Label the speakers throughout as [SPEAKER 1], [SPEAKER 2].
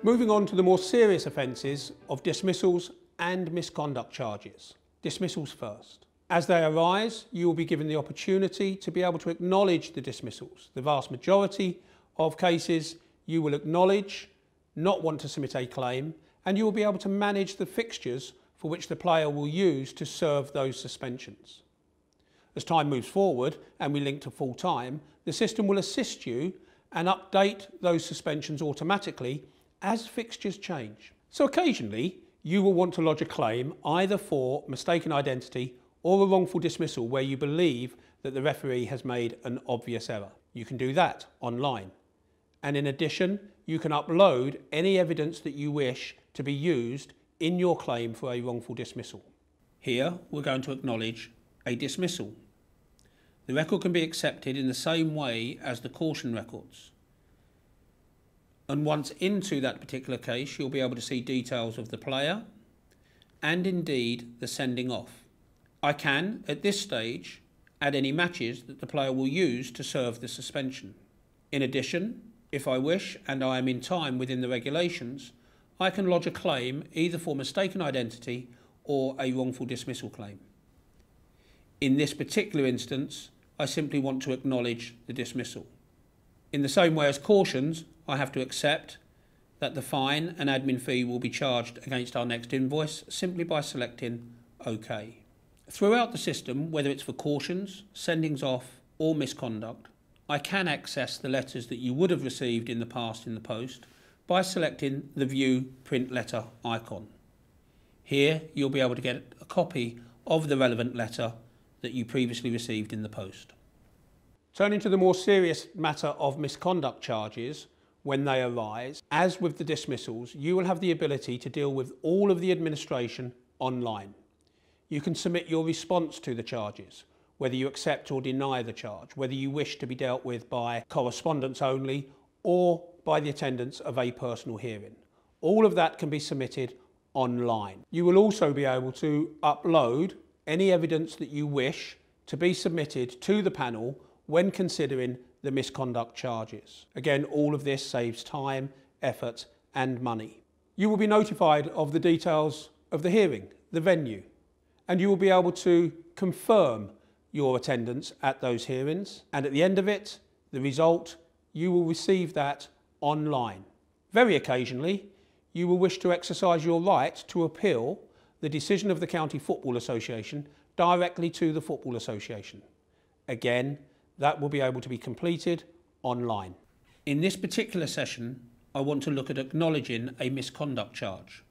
[SPEAKER 1] Moving on to the more serious offences of dismissals and misconduct charges. Dismissals first. As they arise, you will be given the opportunity to be able to acknowledge the dismissals. The vast majority of cases you will acknowledge, not want to submit a claim, and you will be able to manage the fixtures for which the player will use to serve those suspensions. As time moves forward and we link to full time, the system will assist you and update those suspensions automatically as fixtures change. So occasionally you will want to lodge a claim either for mistaken identity or a wrongful dismissal where you believe that the referee has made an obvious error. You can do that online. And in addition, you can upload any evidence that you wish to be used in your claim for a wrongful dismissal. Here we're going to acknowledge a dismissal. The record can be accepted in the same way as the caution records. And once into that particular case, you'll be able to see details of the player and indeed the sending off. I can, at this stage, add any matches that the player will use to serve the suspension. In addition, if I wish and I am in time within the regulations, I can lodge a claim either for mistaken identity or a wrongful dismissal claim. In this particular instance, I simply want to acknowledge the dismissal. In the same way as cautions, I have to accept that the fine and admin fee will be charged against our next invoice simply by selecting OK. Throughout the system, whether it's for cautions, sendings off or misconduct, I can access the letters that you would have received in the past in the post by selecting the View Print Letter icon. Here you'll be able to get a copy of the relevant letter that you previously received in the post. Turning to the more serious matter of misconduct charges, when they arise, as with the dismissals, you will have the ability to deal with all of the administration online. You can submit your response to the charges, whether you accept or deny the charge, whether you wish to be dealt with by correspondence only or by the attendance of a personal hearing. All of that can be submitted online. You will also be able to upload any evidence that you wish to be submitted to the panel when considering the misconduct charges. Again, all of this saves time, effort and money. You will be notified of the details of the hearing, the venue, and you will be able to confirm your attendance at those hearings, and at the end of it, the result, you will receive that online. Very occasionally, you will wish to exercise your right to appeal the decision of the County Football Association directly to the Football Association. Again, that will be able to be completed online. In this particular session, I want to look at acknowledging a misconduct charge.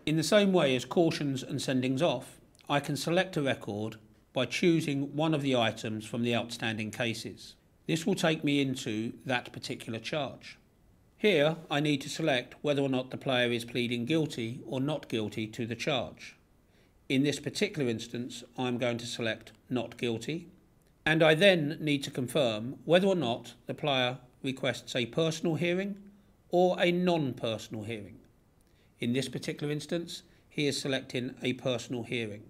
[SPEAKER 1] In the same way as cautions and sendings off, I can select a record by choosing one of the items from the outstanding cases. This will take me into that particular charge. Here, I need to select whether or not the player is pleading guilty or not guilty to the charge. In this particular instance, I'm going to select not guilty, and I then need to confirm whether or not the player requests a personal hearing or a non-personal hearing. In this particular instance, he is selecting a personal hearing.